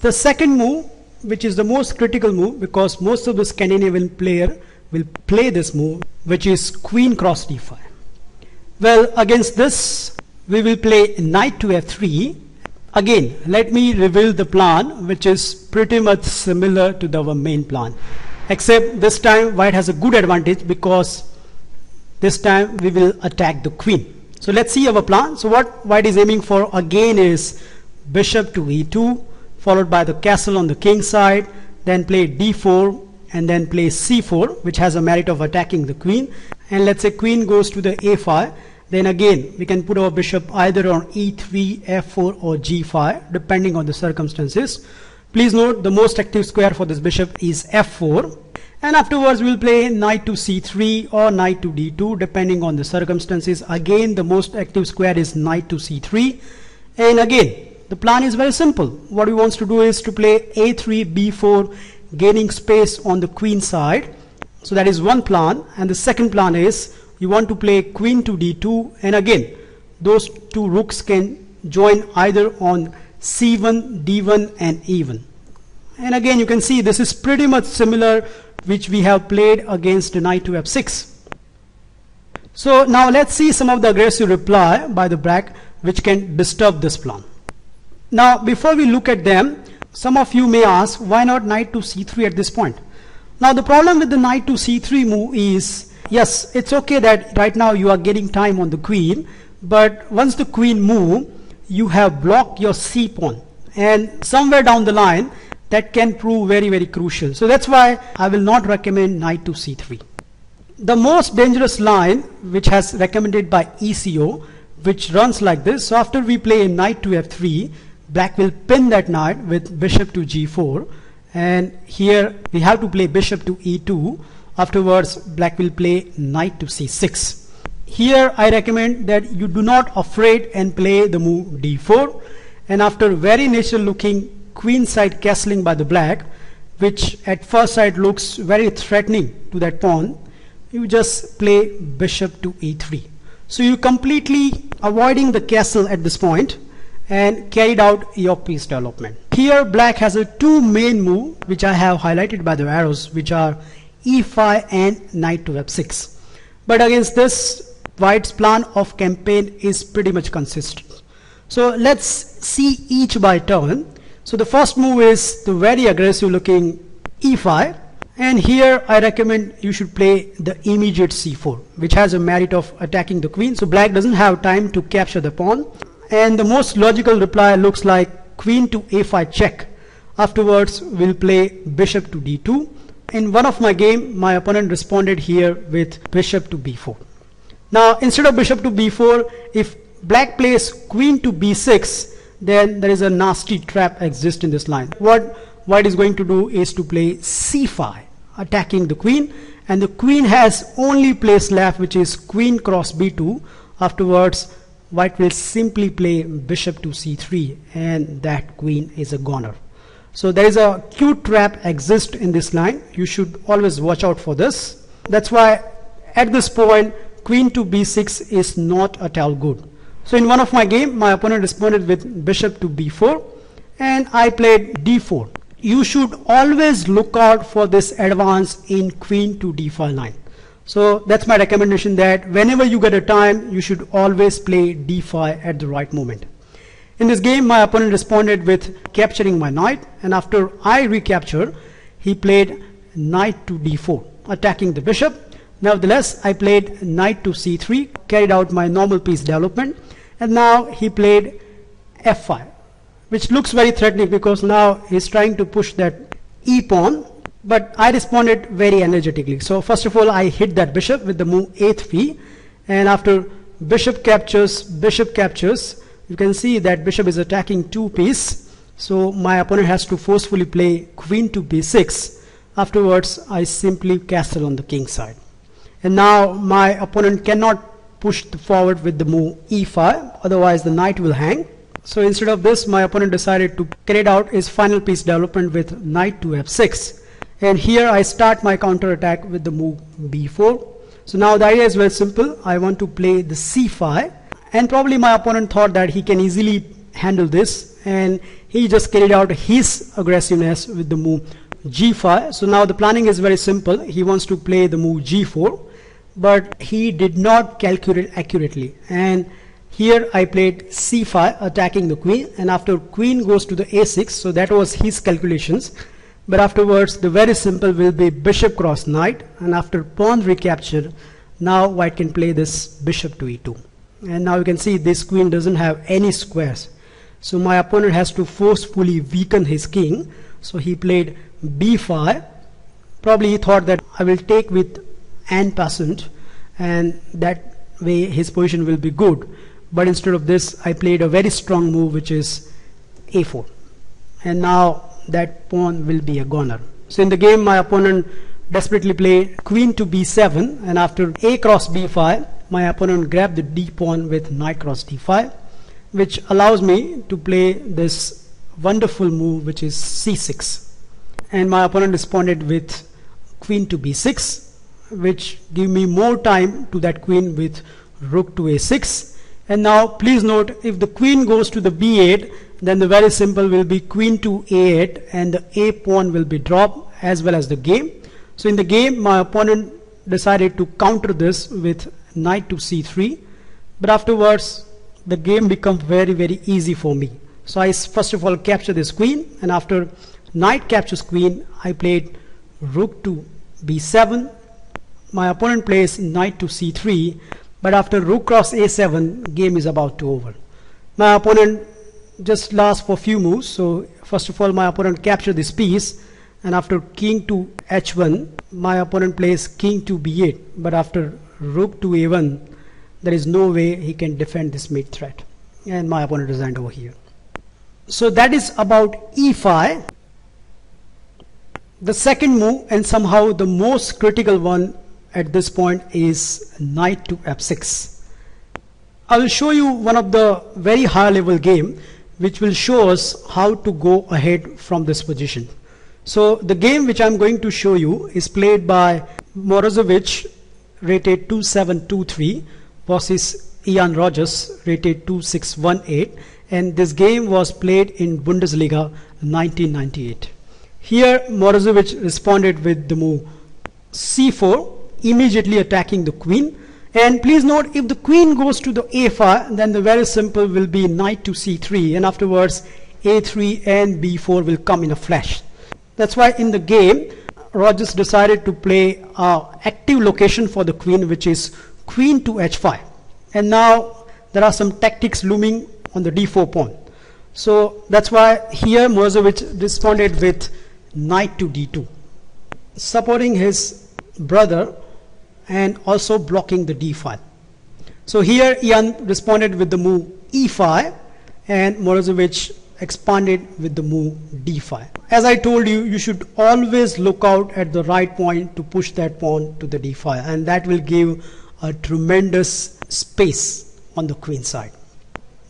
The second move, which is the most critical move, because most of the Scandinavian player will play this move, which is queen cross d5. Well, against this we will play knight to f3. Again, let me reveal the plan, which is pretty much similar to our main plan, except this time white has a good advantage because this time we will attack the queen. So let's see our plan. So what white is aiming for again is bishop to e2, followed by the castle on the king side, then play d4 and then play c4, which has a merit of attacking the queen. And let's say queen goes to the a5, then again we can put our bishop either on e3, f4 or g5 depending on the circumstances. Please note the most active square for this bishop is f4, and afterwards we'll play knight to c3 or knight to d2 depending on the circumstances. Again, the most active square is knight to c3, and again the plan is very simple. What we want to do is to play a3, b4, gaining space on the queen side. So that is one plan. And the second plan is you want to play queen to d2, and again those two rooks can join either on c1, d1 and e1. And again you can see this is pretty much similar which we have played against the knight to f6. So now let's see some of the aggressive reply by the black which can disturb this plan. Now before we look at them, some of you may ask, why not knight to c3 at this point? Now the problem with the knight to c3 move is, yes, it's okay that right now you are getting time on the queen, but once the queen move, you have blocked your c pawn, and somewhere down the line that can prove very crucial. So that's why I will not recommend knight to c3. The most dangerous line which has recommended by ECO, which runs like this. So after we play knight to f3, black will pin that knight with bishop to g4, and here we have to play bishop to e2. Afterwards black will play knight to c6. Here I recommend that you do not afraid and play the move d4, and after very natural looking queen side castling by the black, which at first sight looks very threatening to that pawn, you just play bishop to e3. So you completely avoiding the castle at this point and carried out your piece development. Here black has a two main move which I have highlighted by the arrows, which are e5 and knight to f6. But against this, white's plan of campaign is pretty much consistent. So let's see each by turn. So the first move is the very aggressive looking e5, and here I recommend you should play the immediate c4, which has a merit of attacking the queen. So black doesn't have time to capture the pawn. And the most logical reply looks like queen to a5 check. Afterwards we'll play bishop to d2. In one of my game, my opponent responded here with bishop to b4. Now instead of bishop to b4, if black plays queen to b6, then there is a nasty trap exists in this line. What white is going to do is to play c5, attacking the queen, and the queen has only place left, which is queen cross b2. Afterwards white will simply play bishop to c3, and that queen is a goner. So there is a cute trap exists in this line. You should always watch out for this. That's why at this point queen to b6 is not at all good. So in one of my game, my opponent responded with bishop to b4, and I played d4. You should always look out for this advance in queen to d5 line. So that's my recommendation, that whenever you get a time, you should always play d5 at the right moment. In this game, my opponent responded with capturing my knight, and after I recaptured, he played knight to d4, attacking the bishop. Nevertheless, I played knight to c3, carried out my normal piece development, and now he played f5, which looks very threatening because now he's trying to push that e pawn. But I responded very energetically. So first of all, I hit that bishop with the move a3, and after bishop captures, you can see that bishop is attacking two pieces. So my opponent has to forcefully play queen to b6. Afterwards, I simply castle on the king side. And now my opponent cannot push forward with the move e5, otherwise the knight will hang. So instead of this, my opponent decided to carry out his final piece development with knight to f6. And here I start my counter attack with the move b4. So now the idea is very simple. I want to play the c5, and probably my opponent thought that he can easily handle this, and he just carried out his aggressiveness with the move g5. So now the planning is very simple. He wants to play the move g4, but he did not calculate accurately, and here I played c5 attacking the queen, and after queen goes to the a6, so that was his calculations. But afterwards the very simple will be bishop cross knight, and after pawn recapture, now white can play this bishop to e2. And now you can see this queen doesn't have any squares, so my opponent has to forcefully weaken his king. So he played b5. Probably he thought that I will take with en passant, and that way his position will be good. But instead of this, I played a very strong move, which is a4, and now that pawn will be a goner. So in the game, my opponent desperately played queen to b7, and after a cross b5, my opponent grabbed the d pawn with knight cross d5, which allows me to play this wonderful move, which is c6. And my opponent responded with queen to b6, which give me more time to that queen with rook to a6. And now please note, if the queen goes to the b8, then the very simple will be queen to a8, and the a pawn will be dropped as well as the game. So in the game, my opponent decided to counter this with knight to c3, but afterwards the game becomes very easy for me. So I first of all capture this queen, and after knight captures queen, I played rook to b7. My opponent plays knight to c3, but after rook cross a7, game is about to over. My opponent just lasts for few moves. So first of all, my opponent captured this piece, and after king to h1, my opponent plays king to b8, but after rook to a1, there is no way he can defend this mate threat, and my opponent resigned over here. So that is about e5. The second move, and somehow the most critical one at this point, is knight to f6. I will show you one of the very high level game which will show us how to go ahead from this position. So the game which I am going to show you is played by Morozevich, rated 2723, versus Ian Rogers, rated 2618, and this game was played in Bundesliga 1998. Here Morozevich responded with the move c4, immediately attacking the queen. And please note, if the queen goes to the a5, then the very simple will be knight to c3, and afterwards a3 and b4 will come in a flash. That's why in the game, Rogers decided to play active location for the queen, which is queen to h5. And now there are some tactics looming on the d4 pawn. So that's why here Morozevich responded with knight to d2, supporting his brother and also blocking the d file. So here Ian responded with the move e5, and Morozevich expanded with the move d5. As I told you, you should always look out at the right point to push that pawn to the d5, and that will give a tremendous space on the queen side.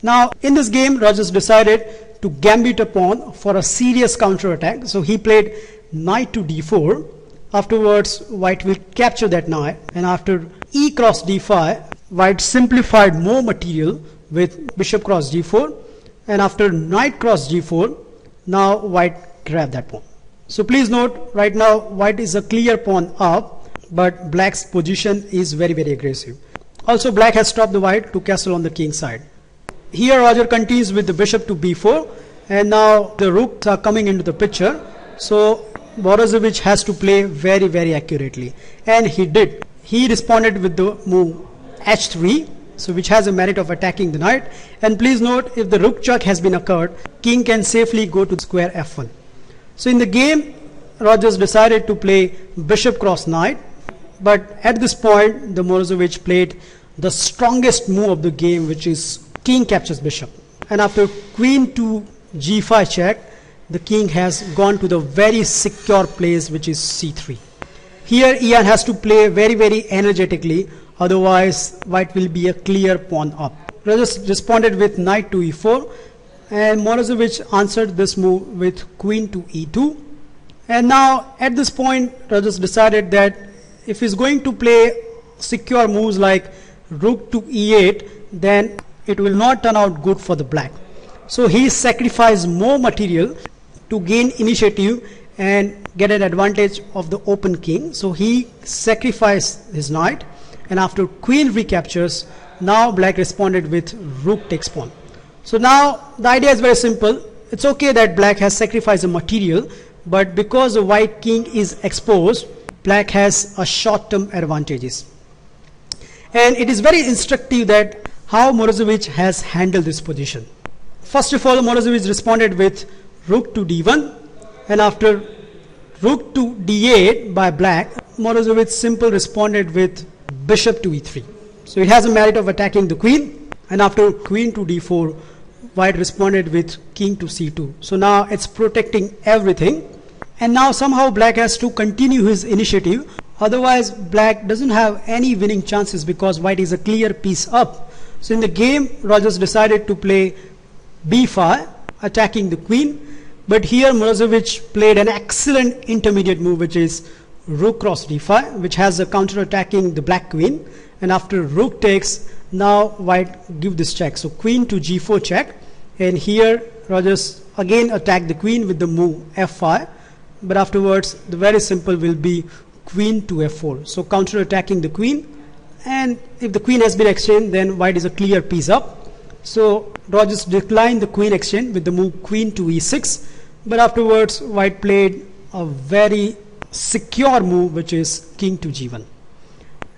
Now in this game, Rogers decided to gambit a pawn for a serious counter attack. So he played knight to d4. Afterwards, white will capture that knight, and after e cross d5, white simplified more material with bishop cross g4, and after knight cross g4, now white grabbed that pawn. So please note, right now white is a clear pawn up, but black's position is very aggressive. Also, black has stopped the white to castle on the king side. Here Roger continues with the bishop to b4, and now the rooks are coming into the picture. So Morozevich has to play very accurately, and he did. He responded with the move h3, so which has a merit of attacking the knight. And please note, if the rook check has been occurred, king can safely go to square f1. So in the game, Rogers decided to play bishop cross knight, but at this point the Morozevich played the strongest move of the game, which is king captures bishop, and after queen to g5 check, the king has gone to the very secure place, which is c3. Here Ian has to play very energetically, otherwise white will be a clear pawn up. Rogers responded with knight to e4, and Morozevich answered this move with queen to e2. And now at this point, Rogers decided that if he's going to play secure moves like rook to e8, then it will not turn out good for the black. So he sacrificed more material to gain initiative and get an advantage of the open king. So he sacrificed his knight, and after queen recaptures, now black responded with rook takes pawn. So now the idea is very simple. It's okay that black has sacrificed a material, but because the white king is exposed, black has a short-term advantages. And it is very instructive that how Morozevich has handled this position. First of all, Morozevich responded with rook to d1, and after rook to d8 by black, Morozevich simply responded with bishop to e3. So it has a merit of attacking the queen, and after queen to d4, white responded with king to c2. So now it's protecting everything, and now somehow black has to continue his initiative. Otherwise black doesn't have any winning chances because white is a clear piece up. So in the game, Rogers decided to play b5, attacking the queen, but here Morozevich played an excellent intermediate move, which is rook cross d5, which has a counter attacking the black queen, and after rook takes, now white give this check. So queen to g4 check, and here Rogers again attacked the queen with the move f5, but afterwards the very simple will be queen to f4. So counter attacking the queen, and if the queen has been exchanged, then white is a clear piece up. So Rogers declined the queen exchange with the move queen to e6, but afterwards white played a very secure move, which is king to g1.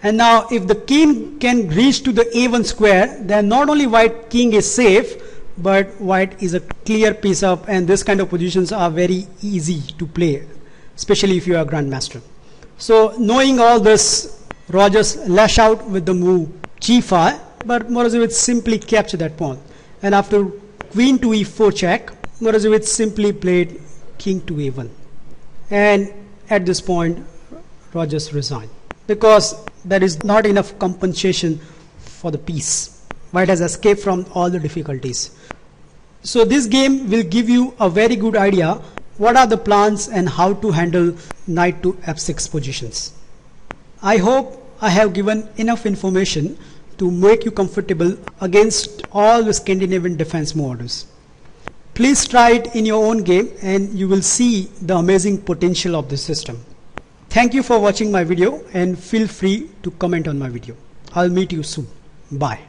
And now if the king can reach to the a1 square, then not only white king is safe, but white is a clear piece up, and this kind of positions are very easy to play, especially if you are a grandmaster. So knowing all this, Rogers lash out with the move g5, but Morozevich simply captured that pawn, and after queen to e4 check, Morozevich simply played king to a1, and at this point Rogers resigned because there is not enough compensation for the piece. White has escaped from all the difficulties. So this game will give you a very good idea what are the plans and how to handle knight to f6 positions. I hope I have given enough information to make you comfortable against all the Scandinavian defense models. Please try it in your own game and you will see the amazing potential of this system. Thank you for watching my video, and feel free to comment on my video. I'll meet you soon. Bye.